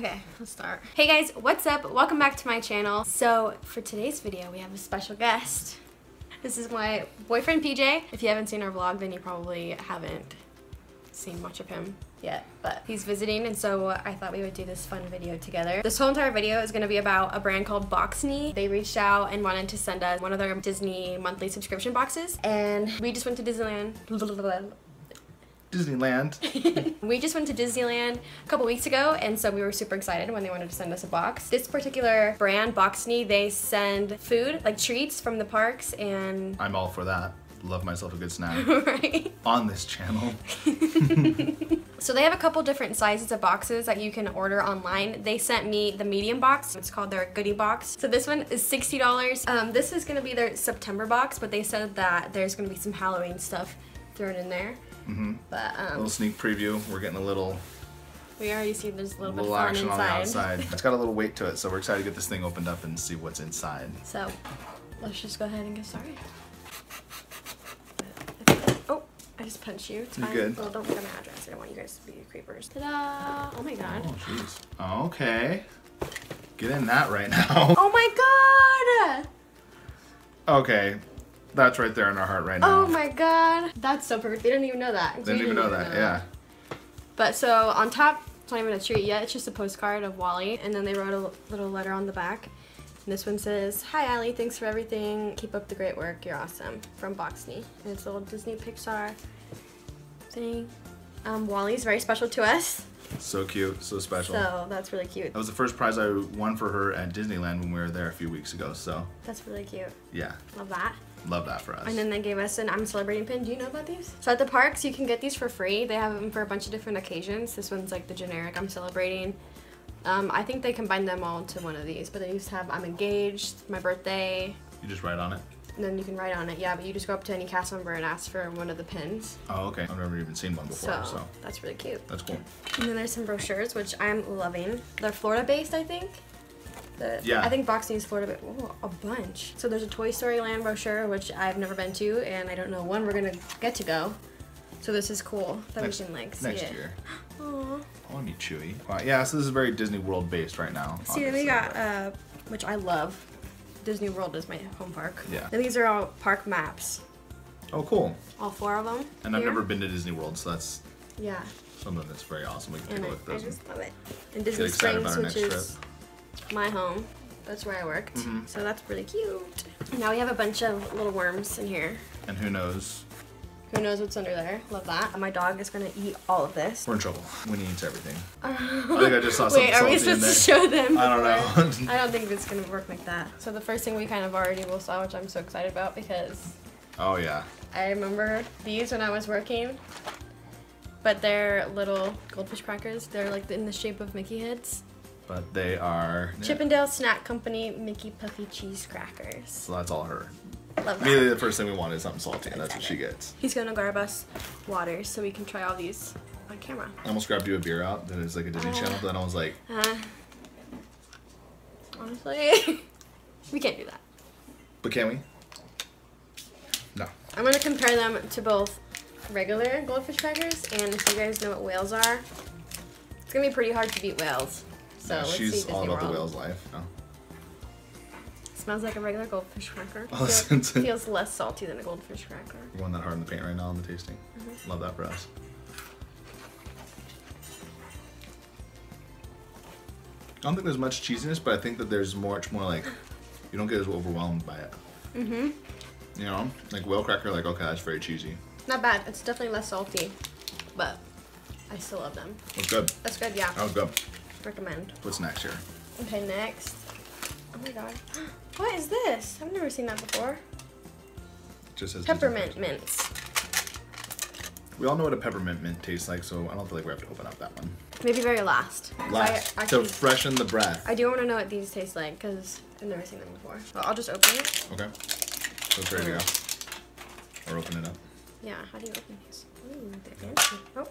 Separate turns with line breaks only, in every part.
Okay, let's start. Hey guys, what's up? Welcome back to my channel. So for today's video, we have a special guest. This is my boyfriend PJ. If you haven't seen our vlog, then you probably haven't seen much of him yet, but he's visiting, and so I thought we would do this fun video together. This whole entire video is going to be about a brand called Boxney. They reached out and wanted to send us one of their Disney monthly subscription boxes, and we just went to Disneyland. We just went to Disneyland a couple weeks ago, and so we were super excited when they wanted to send us a box. This particular brand, Boxney, they send food, like treats from the parks, and
I'm all for that. Love myself a good snack.
Right? On
this channel.
So they have a couple different sizes of boxes that you can order online. They sent me the medium box. It's called their goodie box. So this one is $60. This is gonna be their September box, but they said that there's gonna be some Halloween stuff thrown in there. But
a little sneak preview. We're getting a little.
We already see there's a little bit of fun
action
inside.
On the outside. It's got a little weight to it, so we're excited to get this thing opened up and see what's inside.
So let's just go ahead and get started. Oh, I just punched you. It's fine.
Good.
Well, don't put my address. I don't want you guys to be creepers. Ta-da! Oh my god.
Oh jeez. Okay. Get in that right now.
Oh my god!
Okay. That's right there in our heart right now.
Oh my god. That's so perfect. They didn't even know that.
They didn't even know that, yeah.
But so on top, it's not even a treat yet. It's just a postcard of Wally. And then they wrote a little letter on the back. And this one says, "Hi Allie, thanks for everything. Keep up the great work. You're awesome." From Boxney. And it's a little Disney Pixar thing. Wally's very special to us.
So cute, so special.
So that's really cute.
That was the first prize I won for her at Disneyland when we were there a few weeks ago, so.
That's really cute.
Yeah.
Love that.
Love that for us.
And then they gave us an I'm Celebrating pin. Do you know about these? So at the parks, you can get these for free. They have them for a bunch of different occasions. This one's like the generic I'm Celebrating. I think they combined them all into one of these, but they used to have I'm Engaged, my birthday.
You just write on it?
And then you can write on it, yeah, but you just go up to any cast member and ask for one of the pins.
Oh, okay. I've never even seen one before, so.
That's really cute.
That's cool.
And then there's some brochures, which I'm loving. They're Florida-based, I think.
Yeah.
I think Boxney is Florida, but oh, a bunch. So there's a Toy Story Land brochure, which I've never been to, and I don't know when we're gonna get to go. So this is cool that we can like see
next
it.
year.
Aww.
I want to be Chewy. Wow, yeah, so this is very Disney World based right now.
See, then we got, which I love. Disney World is my home park.
Yeah.
And these are all park maps.
Oh, cool.
All 4 of them.
And I've never been to Disney World, so that's
yeah.
something that's very awesome. We can take a look at those.
I just love it. And Disney Springs, which is my home. That's where I worked. So that's really cute. Now we have a bunch of little worms in here.
And who knows?
Who knows what's under there? Love that. My dog is gonna eat all of this.
We're in trouble when he eats everything. I think I just saw something
Wait, are we supposed to show them?
I don't know.
I don't think it's gonna work like that. So the first thing we kind of already will saw, which I'm so excited about because
oh yeah.
I remember these when I was working. But they're little goldfish crackers. They're like in the shape of Mickey heads.
But they are
Chippendale Snack Company Mickey Puffy Cheese Crackers.
So that's all her.
Love that.
Immediately the first thing we want is something salty, and that's what she gets.
He's gonna grab us water so we can try all these on camera.
I almost grabbed you a beer out that is like a Disney Channel, but then I was like...
honestly, we can't do that.
But can we? No.
I'm gonna compare them to both regular goldfish crackers, and if you guys know what whales are, it's gonna be pretty hard to beat whales. So
yeah,
let's
she's
see
all about
World.
the whale's life. No.
Smells like a regular goldfish cracker. Feels less salty than a goldfish cracker.
We're going that hard in the paint right now on the tasting. Love that for us. I don't think there's much cheesiness, but I think that there's much more like, you don't get as overwhelmed by it. You know, like whale cracker, like okay, that's very cheesy.
Not bad. It's definitely less salty, but I still love them.
That's good.
That's good, yeah.
That was good.
Recommend.
What's next here?
Okay, next. Oh my god. What is this? I've never seen that before.
It just says
peppermint mints.
We all know what a peppermint mint tastes like, so I don't feel like we have to open up that one.
Maybe very last.
To freshen the breath.
I do want to know what these taste like because I've never seen them before. Well, I'll just open it.
Okay. So it's ready to go. Or open it up.
Yeah, how do you open these? Ooh, they're fancy. Oh.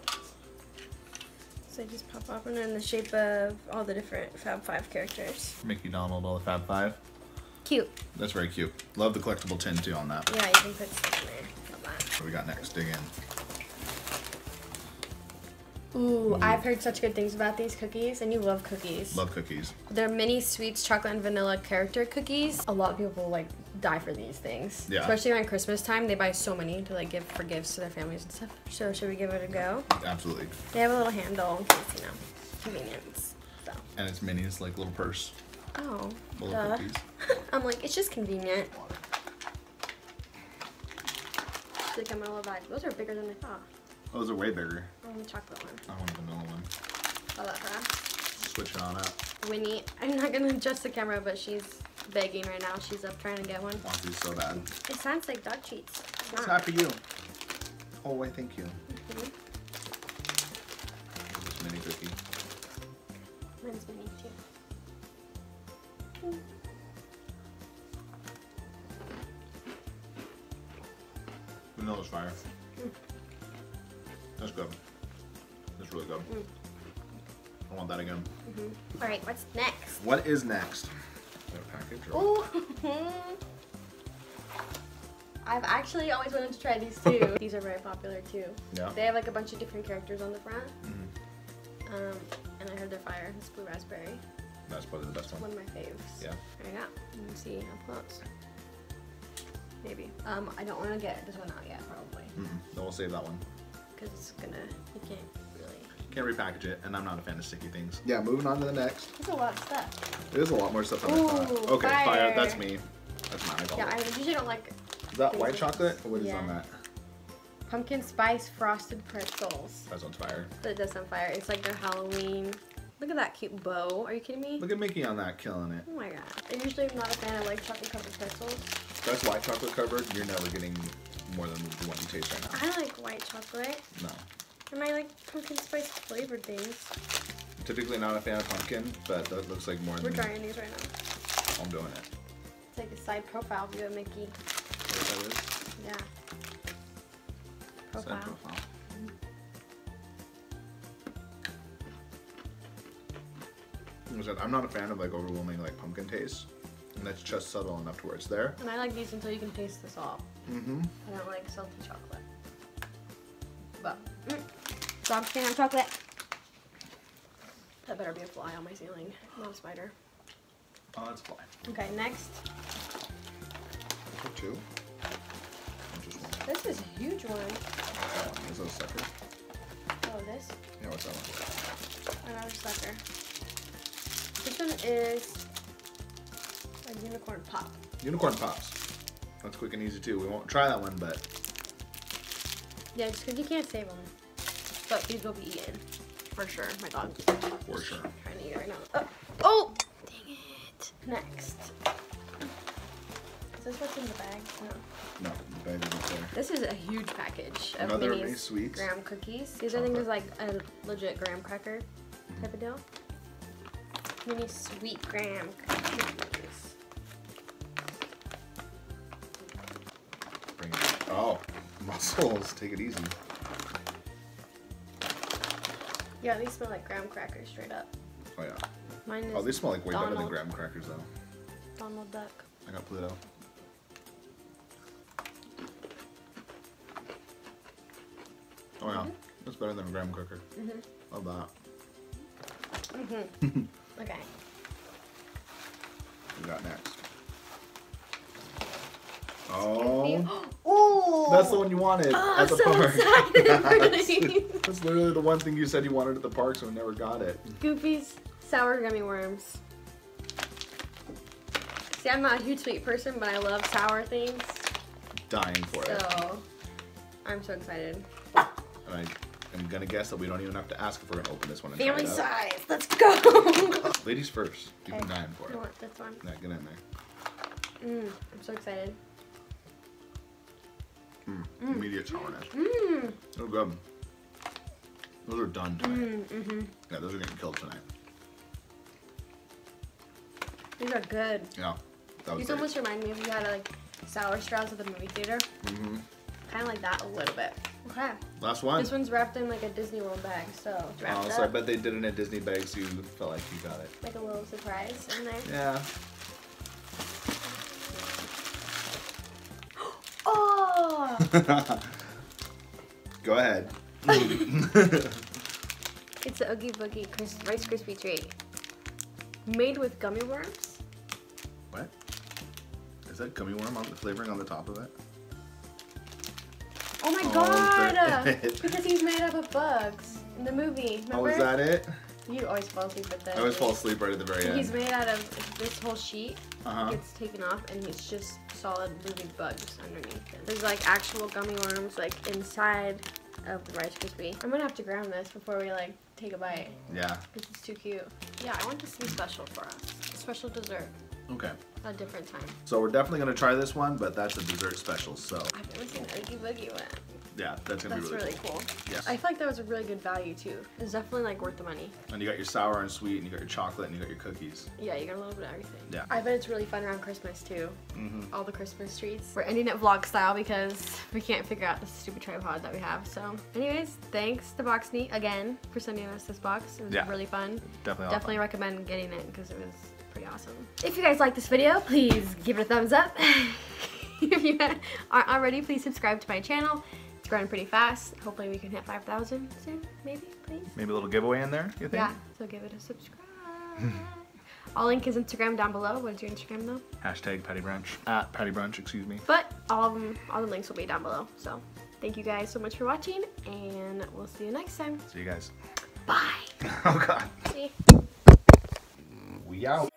So they just pop up and they're in the shape of all the different Fab 5 characters.
Mickey, Donald, all the Fab 5.
Cute.
That's very cute. Love the collectible tin too on that.
Yeah, you can put stuff in there. Love that.
What do we got next? Dig in.
Ooh, I've heard such good things about these cookies, and you love cookies.
Love cookies.
They're mini sweets, chocolate and vanilla character cookies. A lot of people like die for these things.
Yeah.
Especially around Christmas time, they buy so many to like give for gifts to their families and stuff. So should we give it a go?
Absolutely.
They have a little handle in case, you know, convenience. So.
And it's mini, it's like little purse.
Oh,
Little
duh.
cookies.
I'm like, it's just convenient. They come in a little bag. Those are bigger than I thought.
Those are way bigger.
Oh, the chocolate one.
I want a vanilla one.
Oh, that fast.
Switch it on up.
Winnie, I'm not gonna adjust the camera, but she's begging right now. She's up trying to get one.
Wants these so bad.
It sounds like dog treats. It's
It's
not.
not for you. Oh, wait, thank you.
Mhm.
This mini cookie.
Mine's mini too.
Vanilla's fire. That's good. That's really good. I want that again.
All right, what's next?
What is next? Is that a package or what?
Ooh. I've actually always wanted to try these too. These are very popular too.
Yeah.
They have like a bunch of different characters on the front.
Mhm.
And I heard they're fire. This blue raspberry.
That's probably the best one.
One of my faves.
Yeah.
There you go. Let me see up close. Maybe. I don't want to get this one out yet, probably.
Then we'll save that one.
Because it's gonna, you can't really.
Can't repackage it, and I'm not a fan of sticky things. Yeah, moving on to the next.
There's a lot of stuff.
There's a lot more stuff than I thought.
Ooh,
Okay, fire.
fire.
That's me. That's mine. I call
Yeah,
it.
I usually don't like
Is that
things
white
with-
chocolate? Or what is
Yeah.
on that?
pumpkin spice frosted pretzels.
That sounds fire.
That does sound fire. It's like their Halloween. Look at that cute bow. Are you kidding me?
Look at Mickey on that, killing it.
Oh my god. I usually am not a fan of like chocolate covered pretzels.
That's white chocolate covered. You're never getting more than the one you taste right now.
I like white chocolate.
No.
And I like pumpkin spice flavored things.
Typically not a fan of pumpkin, but that looks like more
We're
than
trying these right now.
I'm doing it.
It's like a side profile view of Mickey.
What that is?
Yeah.
Side
Profile.
profile. Like I said, I'm not a fan of like overwhelming like pumpkin taste, and that's just subtle enough to where it's there.
And I like these until you can taste the salt.
Mm-hmm.
I don't like salty chocolate. But, dogs can't have chocolate. That better be a fly on my ceiling, not a spider.
Oh, that's fine.
Okay, next.
For two. Or just one.
This is a huge one.
Is that a sucker?
Oh, this?
Yeah, what's that one?
Another sucker. This one is a unicorn pop.
Unicorn pops. That's quick and easy too. We won't try that one, but
Yeah, just because you can't save them. But these will be eaten. For sure. My dog
for sure.
trying to eat right now. Oh! Dang it. Next. Is this what's in the bag? No.
No, the bag isn't there.
This is a huge package of
Another
mini
mini sweets.
graham cookies. These I think is like a legit graham cracker type of deal. Mini sweet graham cookies.
Bring it. Oh, muscles. Take it easy.
Yeah, these smell like graham crackers straight up.
Oh yeah.
Mine is
Oh, they smell like way better than
Donald.
graham crackers though.
Donald Duck.
I got Pluto. Oh yeah, that's better than a graham cracker. Love that.
Okay.
What we got next? Oh,
Ooh!
that's the one you wanted at the
so
park.
excited for these.
That's literally the one thing you said you wanted at the park, so we never got it.
Goofy's sour gummy worms. See, I'm not a huge sweet person, but I love sour things.
Dying for it.
So, I'm so excited.
And I'm gonna guess that we don't even have to ask if we're gonna open this one and
Family
try it out.
size, let's go!
Ladies first. You've been dying for
I
it.
want this one.
Yeah, get in there.
I'm so excited.
Immediate sourness. Oh, good. Those are done tonight. Yeah, those are getting killed tonight.
These are good.
Yeah, that was
These
great.
almost remind me of you had like sour straws at the movie theater. Kind of like that a little bit. Okay.
Last one.
This one's wrapped in like a Disney World bag, so it's wrapped
Oh,
up.
so I bet they did it in a Disney bag, so you felt like you got it.
Like a little surprise in there.
Yeah.
Oh!
Go ahead.
It's the Oogie Boogie Rice Krispie treat. Made with gummy worms.
What? Is that gummy worm on the flavoring on the top of it?
Oh my god! Because he's made up of bugs in the movie. Remember?
Oh, is that it?
You always fall asleep at that.
I always fall asleep right at the very end.
He's made out of this whole sheet. Gets taken off, and it's just solid moving bugs underneath it. There's like actual gummy worms like inside of the Rice Krispie. I'm gonna have to ground this before we like take a bite.
Yeah.
This is too cute. Yeah, I want this to be special for us. A special dessert.
Okay.
At a different time.
So we're definitely gonna try this one, but that's a dessert special. So.
I've never seen Oogie Boogie one.
Yeah, that's gonna be really
cool.
Yes.
I feel like that was a really good value too. It's definitely like worth the money.
And you got your sour and sweet, and you got your chocolate, and you got your cookies.
Yeah, you got a little bit of everything.
Yeah.
I bet it's really fun around Christmas too. All the Christmas treats. We're ending it vlog style because we can't figure out the stupid tripod that we have. So, anyways, thanks to Boxney again for sending us this box. It was really fun. Definitely recommend getting it because it was pretty awesome. If you guys like this video, please give it a thumbs up. If you aren't already, please subscribe to my channel. It's growing pretty fast. Hopefully we can hit 5,000 soon, maybe, please.
Maybe a little giveaway in there, you think?
Yeah, so give it a subscribe. I'll link his Instagram down below. What's your Instagram though?
Hashtag Patty Brunch. At Patty Brunch, excuse me.
But all the links will be down below. So thank you guys so much for watching, and we'll see you next time.
See you guys.
Bye.
Oh God.
See?
We out.